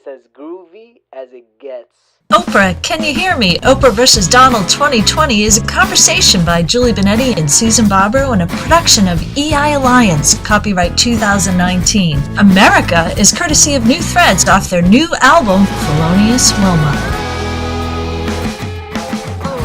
is as groovy as it gets. Oprah, Can You Hear Me? Oprah vs. Donald 2020 is a conversation by Julie Benetti and Susan Barbaro and a production of EI Alliance, copyright 2019. America is courtesy of New Threads off their new album, Felonious Wilma.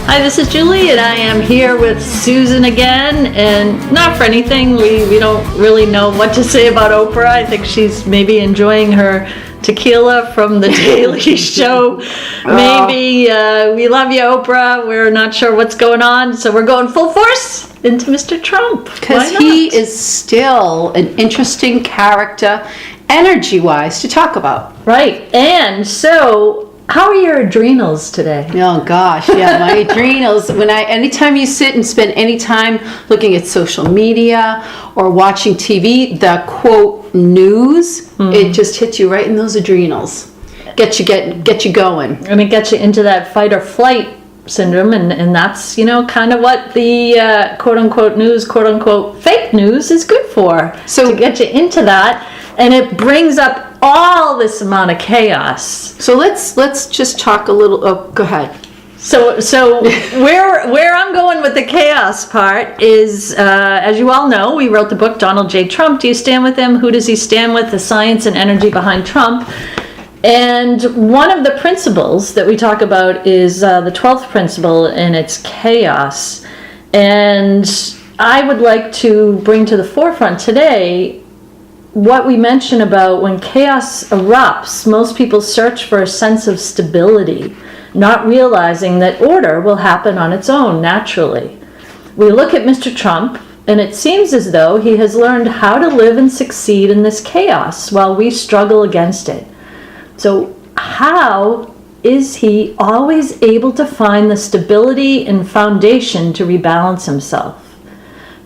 Hi, this is Julie, and I am here with Susan again, and not for anything, we don't really know what to say about Oprah. I think she's maybe enjoying her tequila from the Daily Show. Maybe we love you, Oprah. We're not sure what's going on, so we're going full force into Mr. Trump. Because he is still an interesting character, energy-wise, to talk about. Right, and so how are your adrenals today? Oh gosh, yeah, my adrenals. Anytime you sit and spend any time looking at social media or watching TV, the quote news, it just hits you right in those adrenals. Get you going. And it gets you into that fight or flight syndrome, and that's kind of what the quote unquote news, quote unquote fake news is good for. So to get you into that, and it brings up all this amount of chaos. So let's just talk a little. Oh, go ahead. So where I'm going with the chaos part is, as you all know, we wrote the book Donald J. Trump. Do you stand with him? Who does he stand with? The science and energy behind Trump. And one of the principles that we talk about is the 12th principle, and it's chaos. And I would like to bring to the forefront today what we mentioned about when chaos erupts. Most people search for a sense of stability, not realizing that order will happen on its own naturally. We look at Mr. Trump, and it seems as though he has learned how to live and succeed in this chaos while we struggle against it. So how is he always able to find the stability and foundation to rebalance himself?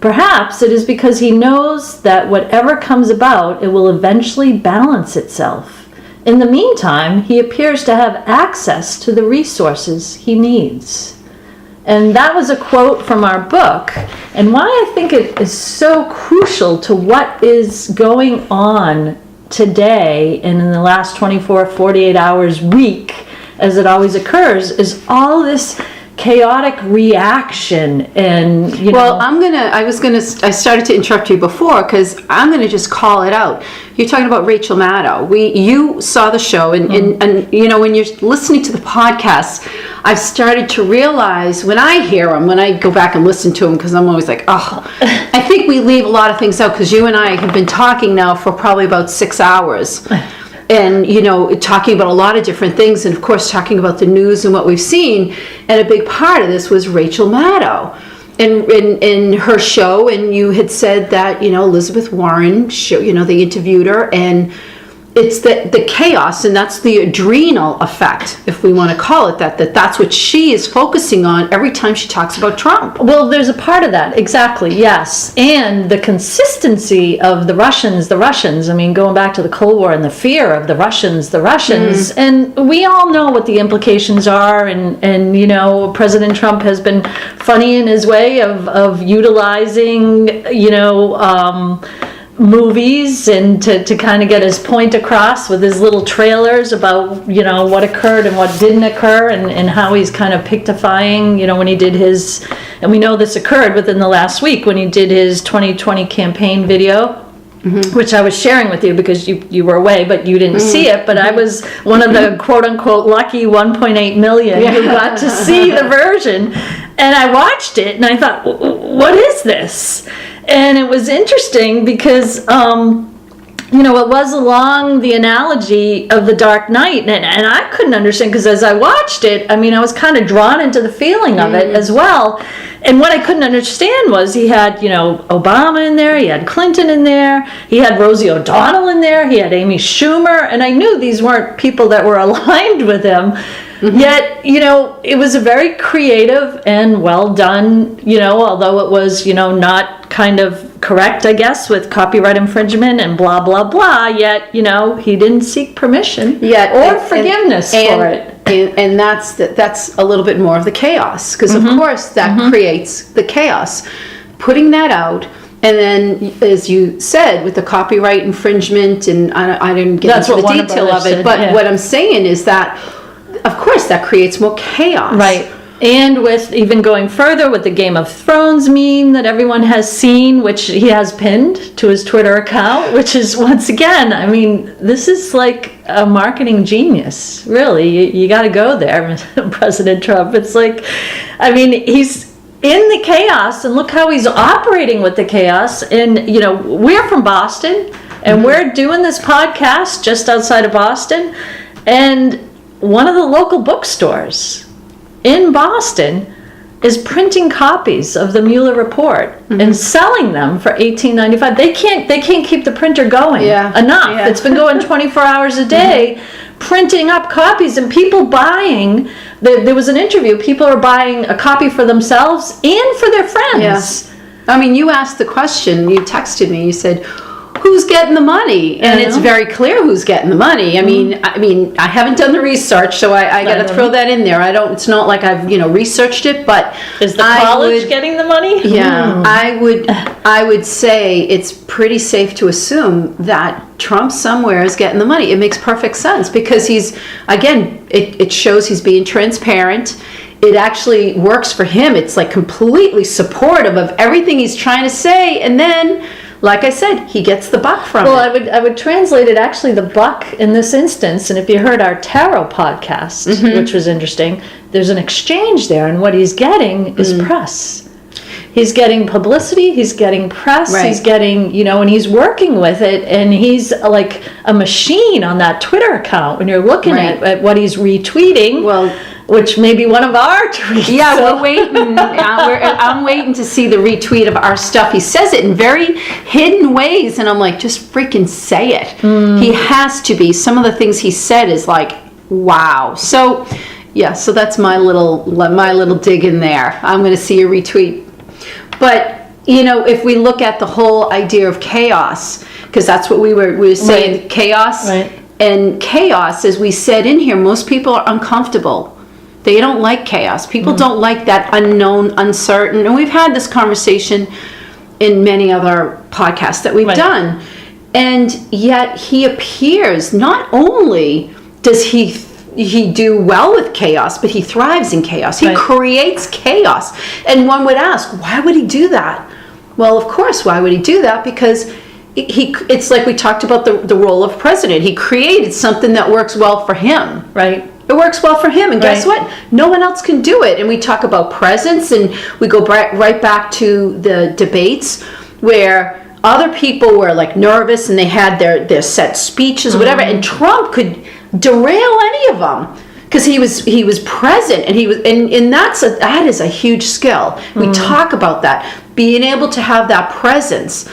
Perhaps it is because he knows that whatever comes about, it will eventually balance itself. In the meantime, he appears to have access to the resources he needs. And that was a quote from our book, and why I think it is so crucial to what is going on today and in the last 24, 48 hours, week, as it always occurs, is all this chaotic reaction. And I started to interrupt you before because I'm going to just call it out. You're talking about Rachel Maddow. You saw the show, and when you're listening to the podcast, I've started to realize when I hear them, when I go back and listen to them, because I'm always like, I think we leave a lot of things out because you and I have been talking now for probably about 6 hours. And, talking about a lot of different things, and of course talking about the news and what we've seen. And a big part of this was Rachel Maddow in her show. And you had said that, Elizabeth Warren, they interviewed her, and it's the chaos, and that's the adrenal effect, if we want to call it that's what she is focusing on every time she talks about Trump. Well, there's a part of that, exactly, yes. And the consistency of the Russians, I mean, going back to the Cold War and the fear of the Russians, and we all know what the implications are, and President Trump has been funny in his way of utilizing, movies and to kind of get his point across with his little trailers about what occurred and what didn't occur, and how he's kind of pictifying when he did his, and we know this occurred within the last week when he did his 2020 campaign video, which I was sharing with you because you were away, but you didn't see it. But I was one of the quote-unquote lucky 1.8 million who got to see the version. And I watched it, and I thought, what is this? And it was interesting because, it was along the analogy of The Dark Knight. And I couldn't understand, because as I watched it, I was kind of drawn into the feeling of it as well. And what I couldn't understand was he had, Obama in there, he had Clinton in there, he had Rosie O'Donnell in there, he had Amy Schumer, and I knew these weren't people that were aligned with him. Yet, it was a very creative and well done, although it was, not kind of correct, I guess, with copyright infringement and blah, blah, blah, yet, he didn't seek permission or forgiveness for it. And that's a little bit more of the chaos, because of course that creates the chaos. Putting that out And then, as you said, with the copyright infringement, and I didn't get into the detail of it, but what I'm saying is that, of course, that creates more chaos. Right. And with even going further with the Game of Thrones meme that everyone has seen, which he has pinned to his Twitter account, which is, once again, I mean, this is like a marketing genius. Really, you got to go there, President Trump. It's like, I mean, he's in the chaos, and look how he's operating with the chaos. And, you know, we're from Boston, and we're doing this podcast just outside of Boston, and one of the local bookstores in Boston is printing copies of the Mueller report and selling them for $18.95. They can't keep the printer going enough. Yeah. It's been going 24 hours a day, printing up copies, and people buying. There was an interview. People are buying a copy for themselves and for their friends. Yes. I mean, you asked the question. You texted me. You said, who's getting the money? And it's very clear who's getting the money. I mean, I haven't done the research, so I got to throw that in there. It's not like I've, researched it, but is the college getting the money? Yeah, I would say it's pretty safe to assume that Trump somewhere is getting the money. It makes perfect sense because he's, again, it shows he's being transparent. It actually works for him. It's like completely supportive of everything he's trying to say, and then, like I said, he gets the buck from it. Well, I would translate it, actually, the buck in this instance, and if you heard our tarot podcast, which was interesting, there's an exchange there, and what he's getting is press. He's getting publicity, he's getting press, he's getting, and he's working with it, and he's like a machine on that Twitter account when you're looking at what he's retweeting. Well, which may be one of our tweets. Yeah, we're waiting. I'm waiting to see the retweet of our stuff. He says it in very hidden ways, and I'm like, just freaking say it. He has to be. Some of the things he said is like, wow. So, yeah. So that's my little dig in there. I'm going to see a retweet. But if we look at the whole idea of chaos, because that's what we were saying, chaos. Right. And chaos, as we said in here, most people are uncomfortable. They don't like chaos. People don't like that unknown, uncertain. And we've had this conversation in many other podcasts that we've done. And yet he appears, not only does he do well with chaos, but he thrives in chaos. He creates chaos. And one would ask, why would he do that? Well, of course, why would he do that? Because it's like we talked about the role of president. He created something that works well for him. Right. It works well for him, and guess what? No one else can do it. And we talk about presence, and we go right back to the debates where other people were like nervous and they had their set speeches, whatever, and Trump could derail any of them because he was present, and and that is a huge skill. We talk about that, being able to have that presence,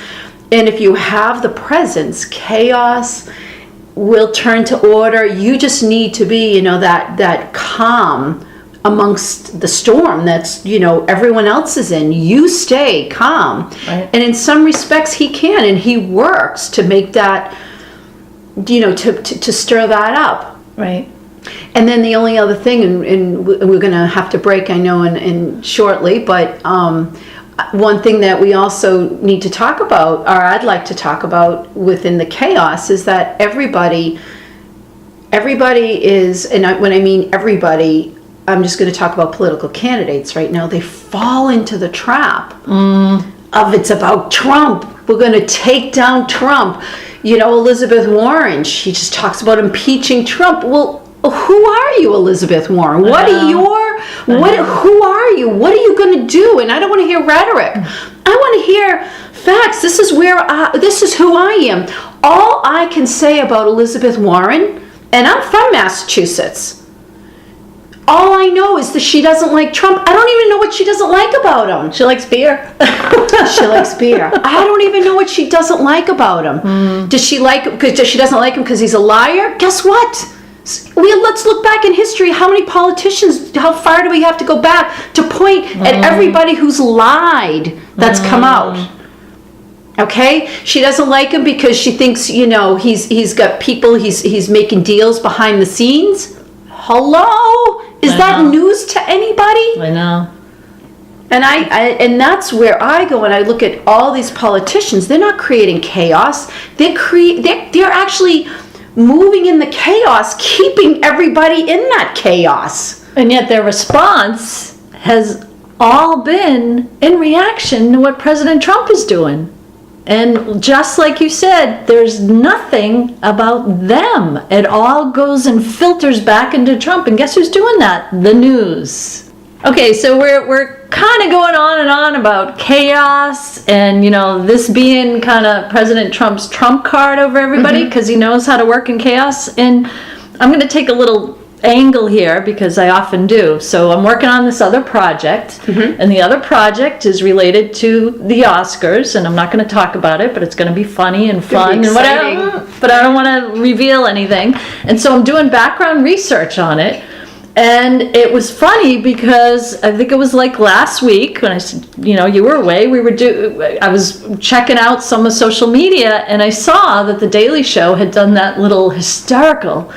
and if you have the presence, chaos will turn to order. You just need to be, that calm amongst the storm that's, everyone else is in. You stay calm. Right. And in some respects he can, and he works to make that, to stir that up. Right. And then the only other thing, and we're going to have to break, I know, in shortly, but one thing that we also need to talk about, or I'd like to talk about within the chaos, is that everybody is, and when I mean everybody, I'm just going to talk about political candidates right now. They fall into the trap of it's about Trump. We're going to take down Trump. Elizabeth Warren, she just talks about impeaching Trump. Well, who are you, Elizabeth Warren? Who are you? What are you going to do? And I don't want to hear rhetoric. I want to hear facts. This is who I am. All I can say about Elizabeth Warren, and I'm from Massachusetts, all I know is that she doesn't like Trump. I don't even know what she doesn't like about him. She likes beer. She likes beer. I don't even know what she doesn't like about him. Does she doesn't like him because he's a liar? Guess what? Let's look back in history. How many politicians, how far do we have to go back to point at everybody who's lied that's come out? Okay? She doesn't like him because she thinks, he's got people, he's making deals behind the scenes. Hello? Is that news to anybody? I know. And that's where I go and I look at all these politicians. They're not creating chaos. They're actually moving in the chaos, keeping everybody in that chaos. And yet their response has all been in reaction to what President Trump is doing. And just like you said, there's nothing about them. It all goes and filters back into Trump. And guess who's doing that? The news. Okay, so we're kind of going on and on about chaos and, this being kind of President Trump's trump card over everybody because he knows how to work in chaos. And I'm going to take a little angle here because I often do. So I'm working on this other project, and the other project is related to the Oscars, and I'm not going to talk about it, but it's going to be funny and fun and whatever. But I don't want to reveal anything. And so I'm doing background research on it. And it was funny because I think it was like last week when I said, you were away. I was checking out some of social media, and I saw that The Daily Show had done that little hysterical,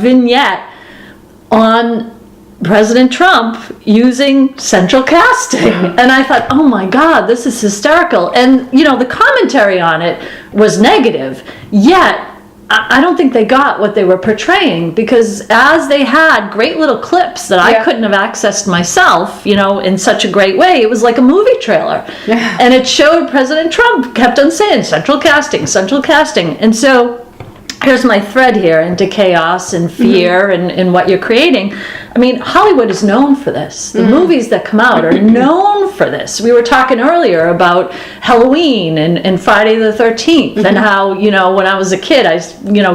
vignette on President Trump using central casting. And I thought, oh my God, this is hysterical. And, the commentary on it was negative, yet I don't think they got what they were portraying, because as they had great little clips that I couldn't have accessed myself, in such a great way, it was like a movie trailer. And it showed President Trump kept on saying central casting. And so here's my thread here into chaos and fear and what you're creating. I mean, Hollywood is known for this. The movies that come out are known for this. We were talking earlier about Halloween and Friday the 13th and how, when I was a kid, I,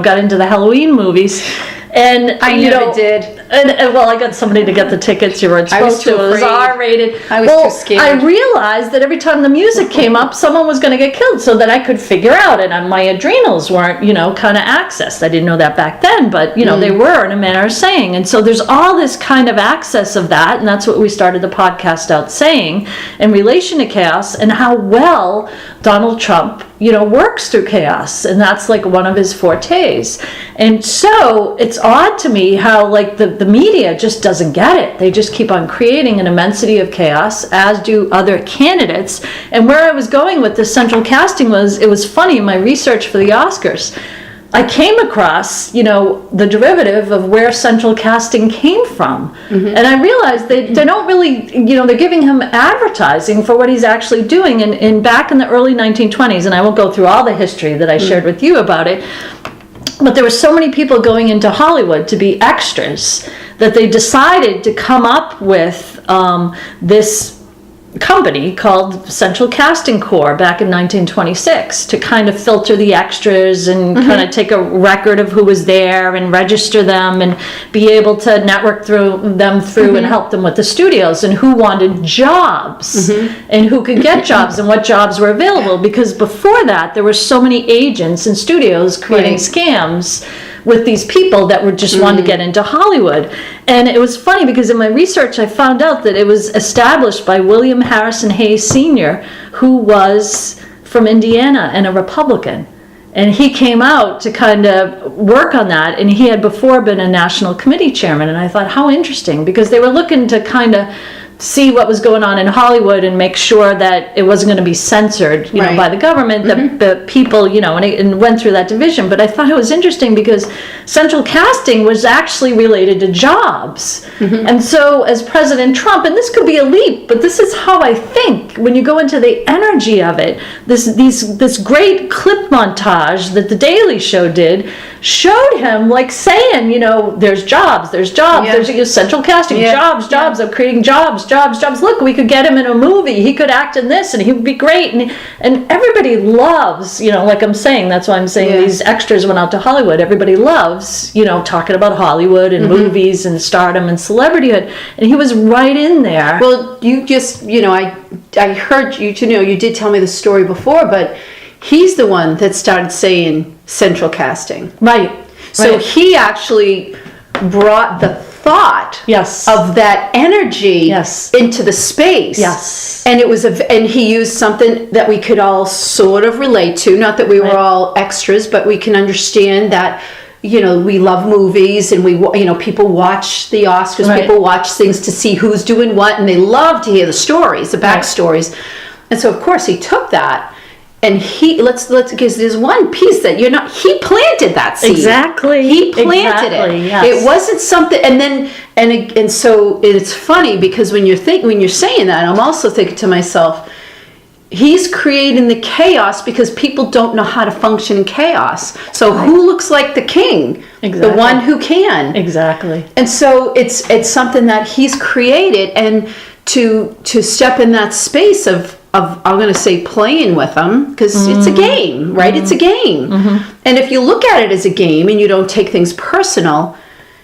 got into the Halloween movies. And I never did. And well, I got somebody to get the tickets. You weren't supposed to. It was R-rated. I was too scared. I realized that every time the music came up, someone was going to get killed, so that I could figure out. And my adrenals weren't, kind of accessed. I didn't know that back then, but they were in a manner of saying. And so there's all this kind of access of that, and that's what we started the podcast out saying in relation to chaos and how well Donald Trump, works through chaos, and that's like one of his fortes. And so it's odd to me how the media just doesn't get it. They just keep on creating an immensity of chaos, as do other candidates. And where I was going with this central casting was, it was funny in my research for the Oscars. I came across, the derivative of where central casting came from. And I realized they don't really, they're giving him advertising for what he's actually doing. And back in the early 1920s, and I won't go through all the history that I shared with you about it, but there were so many people going into Hollywood to be extras that they decided to come up with this company called Central Casting Corps back in 1926 to kind of filter the extras and kind of take a record of who was there and register them and be able to network through and help them with the studios and who wanted jobs and who could get jobs and what jobs were available, because before that there were so many agents and studios creating scams with these people that were just wanting to get into Hollywood. And it was funny because in my research I found out that it was established by William Harrison Hayes Sr., who was from Indiana and a Republican. And he came out to kind of work on that, and he had before been a national committee chairman. And I thought, how interesting, because they were looking to kind of see what was going on in Hollywood and make sure that it wasn't going to be censored, by the government, the people, and went through that division. But I thought it was interesting because central casting was actually related to jobs. And so as President Trump, and this could be a leap, but this is how I think when you go into the energy of it, this great clip montage that The Daily Show did showed him saying, there's jobs, there's central casting, jobs, I'm creating jobs. Look, we could get him in a movie. He could act in this, and he would be great. And everybody loves, like I'm saying, that's why I'm saying these extras went out to Hollywood. Everybody loves, talking about Hollywood and movies and stardom and celebrityhood. And he was right in there. Well, you just, I heard you, you did tell me the story before, but he's the one that started saying central casting. Right. So he actually brought the thought of that energy into the space. And it was and he used something that we could all sort of relate to, not that we were all extras, but we can understand that we love movies, and people watch the Oscars, Right. people watch things to see who's doing what, and they love to hear the stories, the backstories. And so of course he took that, and because there's one piece that he planted that seed. Exactly. He planted Exactly, it. yes. It wasn't something, and so it's funny, because when you're saying that, I'm also thinking to myself, he's creating the chaos because people don't know how to function in chaos. So who looks like the king? Exactly. The one who can. Exactly. And so it's something that he's created, and to step in that space of I'm going to say playing with them, because it's a game, right? It's a game. And if you look at it as a game and you don't take things personal,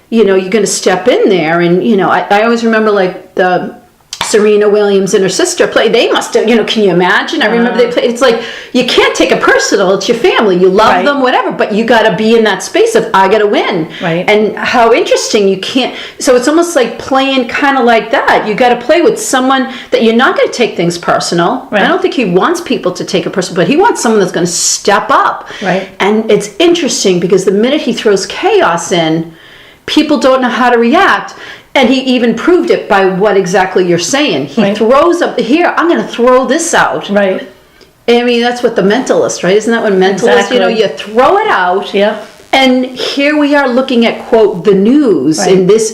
you're going to step in there. And, I always remember like the Serena Williams and her sister played. They must have, can you imagine? I remember they played. It's like, you can't take it personal. It's your family. You love Right. them, whatever, but you got to be in that space of, I got to win. Right. And how interesting, you can't. So it's almost like playing kind of like that. You got to play with someone that you're not going to take things personal. Right. I don't think he wants people to take it personal, but he wants someone that's going to step up. Right. And it's interesting because the minute he throws chaos in, people don't know how to react. And he even proved it by what exactly you're saying. He Right. throws up here, I'm going to throw this out. Right. I mean, that's what the mentalist, right? Isn't that what mentalist, Exactly. you throw it out. Yep. And here we are looking at, quote, the news, Right.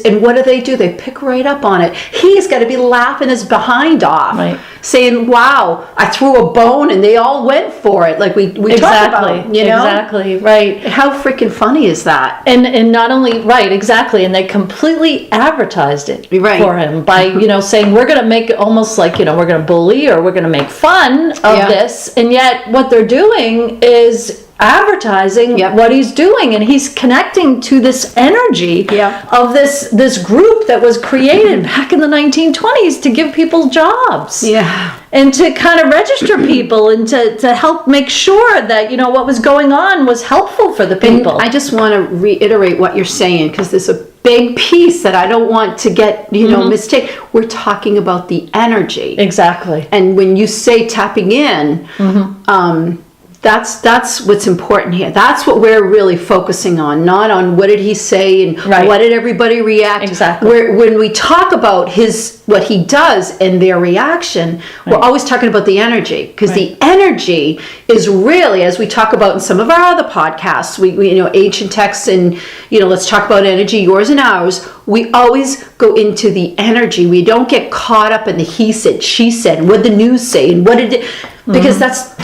and what do? They pick right up on it. He's got to be laughing his behind off, Right. saying, wow, I threw a bone and they all went for it. Like we talked about, Exactly. Right. How freaking funny is that? And not only right, exactly, and they completely advertised it Right. for him by saying we're going to make it almost like we're going to bully or we're going to make fun of Yeah. this, and yet what they're doing is advertising Yep. what he's doing, and he's connecting to this energy Yeah. of this group that was created back in the 1920s to give people jobs. Yeah. And to kind of register people and to help make sure that, what was going on was helpful for the people. And I just want to reiterate what you're saying, because there's a big piece that I don't want to get, mistake. We're talking about the energy. Exactly. And when you say tapping in, that's what's important here. That's what we're really focusing on, not on what did he say and Right. what did everybody react. Exactly. When we talk about what he does and their reaction, we're always talking about the energy, because the energy is really, as we talk about in some of our other podcasts, we ancient texts, and let's talk about energy, yours and ours. We always go into the energy. We don't get caught up in the he said, she said, what did the news say, and what did it, because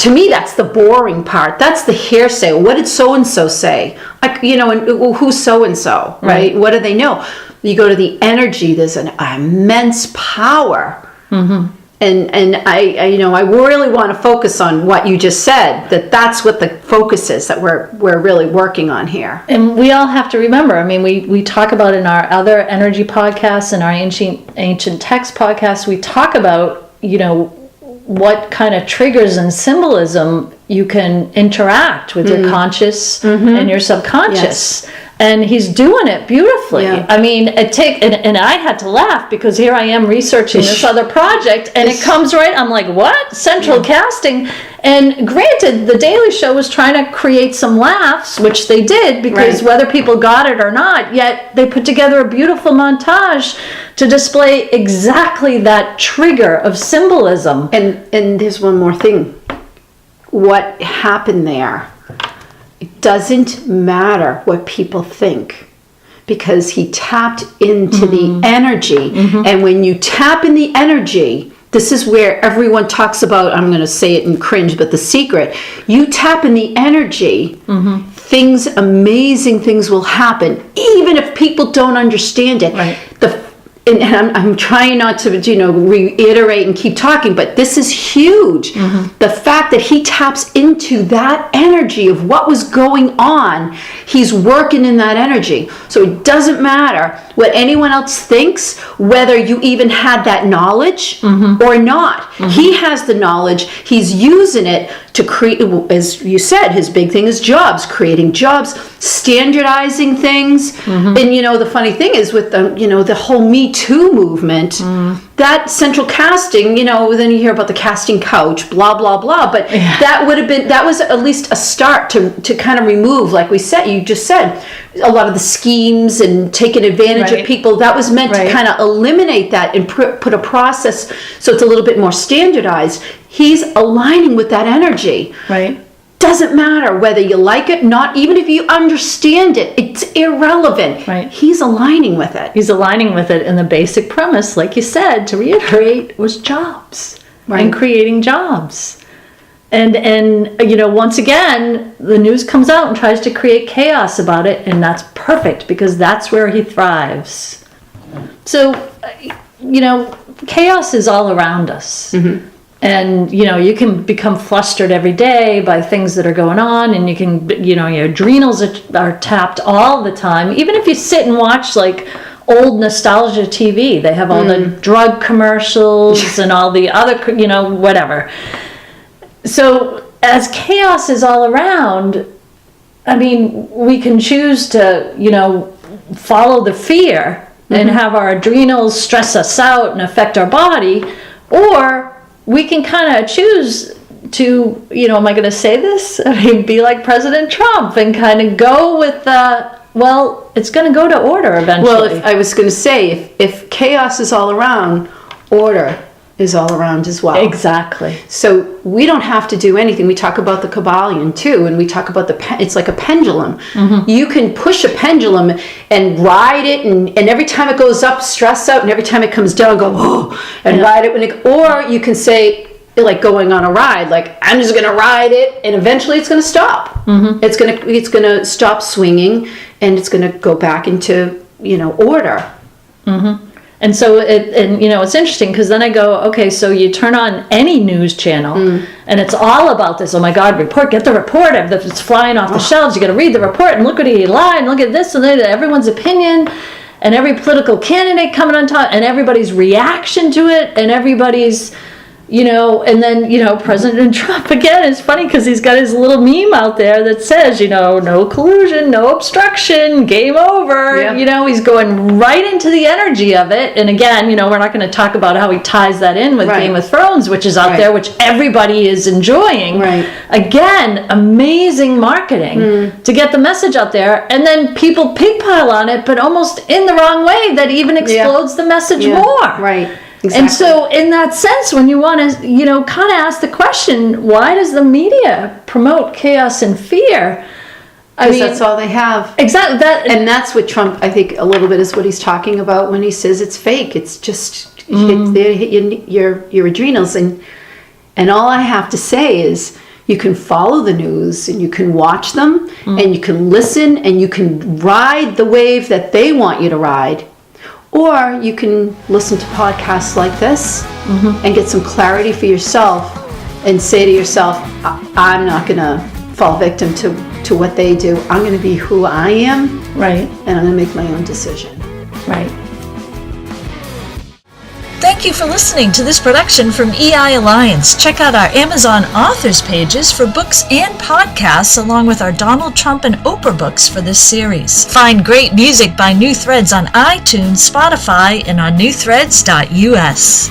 to me that's the boring part. That's the hearsay. What did so and so say? Like, and who's so and so, right? What do they know? You go to the energy. There's an immense power. And I really want to focus on what you just said, that's what the focus is that we're really working on here. And we all have to remember, I mean, we talk about in our other energy podcasts and our ancient text podcasts, we talk about, what kind of triggers and symbolism you can interact with your conscious and your subconscious. Yes. And he's doing it beautifully. Yeah. I mean, and I had to laugh because here I am researching this other project, and it comes right. I'm like, what? Central casting. And granted, The Daily Show was trying to create some laughs, which they did, because whether people got it or not, yet they put together a beautiful montage to display exactly that trigger of symbolism. And there's one more thing. What happened there? It doesn't matter what people think, because he tapped into the energy. And when you tap in the energy, this is where everyone talks about, I'm going to say it and cringe, but the secret. You tap in the energy, amazing things will happen, even if people don't understand it. Right. And I'm trying not to, reiterate and keep talking, but this is huge. The fact that he taps into that energy of what was going on, he's working in that energy. So it doesn't matter what anyone else thinks, whether you even had that knowledge or not. He has the knowledge. He's using it to create, as you said, his big thing is jobs, creating jobs, standardizing things. And the funny thing is with the whole Me Me Too movement, that central casting, then you hear about the casting couch, blah, blah, blah. But that was at least a start to kind of remove, like you just said, a lot of the schemes and taking advantage of people. That was meant to kind of eliminate that and put a process so it's a little bit more standardized. He's aligning with that energy. Right. Doesn't matter whether you like it, not even if you understand it. It's irrelevant. Right. He's aligning with it. He's aligning with it, and the basic premise, like you said, to reiterate, was jobs and creating jobs. And once again, the news comes out and tries to create chaos about it, and that's perfect because that's where he thrives. So, chaos is all around us. Mm-hmm. And, you can become flustered every day by things that are going on, and you can, your adrenals are tapped all the time. Even if you sit and watch, like, old nostalgia TV, they have all the drug commercials and all the other, whatever. So, as chaos is all around, I mean, we can choose to, follow the fear and have our adrenals stress us out and affect our body, or we can kind of choose to, am I going to say this? I mean, be like President Trump and kind of go with, it's going to go to order eventually. Well, I was going to say, if chaos is all around, order is all around as well. Exactly. So we don't have to do anything. We talk about the Kabbalion too, and we talk about it's like a pendulum. Mm-hmm. You can push a pendulum and ride it, and every time it goes up, stress out, and every time it comes down, go, oh, and ride it. Or you can say, like going on a ride, like, I'm just going to ride it, and eventually it's going to stop. Mm-hmm. It's going to stop swinging, and it's going to go back into, order. Mm-hmm. And so it's interesting because then I go, okay, so you turn on any news channel and it's all about this. Oh my God, get the report. It's flying off the shelves. You got to read the report and look what he lied and look at this and everyone's opinion and every political candidate coming on top and everybody's reaction to it and everybody's, and then, President Trump, again, it's funny because he's got his little meme out there that says, no collusion, no obstruction, game over. Yeah. He's going right into the energy of it. And again, we're not going to talk about how he ties that in with Game of Thrones, which is out there, which everybody is enjoying. Right. Again, amazing marketing to get the message out there. And then people pigpile on it, but almost in the wrong way that even explodes the message more. Right. Exactly. And so in that sense, when you want to, kind of ask the question, why does the media promote chaos and fear? Because that's all they have. Exactly. And that's what Trump, I think, a little bit is what he's talking about when he says it's fake. It's just your adrenals. And all I have to say is you can follow the news and you can watch them and you can listen and you can ride the wave that they want you to ride. Or you can listen to podcasts like this and get some clarity for yourself and say to yourself, I'm not going to fall victim to what they do. I'm going to be who I am. Right. And I'm going to make my own decision. Right. Thank you for listening to this production from EI Alliance. Check out our Amazon authors pages for books and podcasts, along with our Donald Trump and Oprah books for this series. Find great music by New Threads on iTunes, Spotify, and on newthreads.us.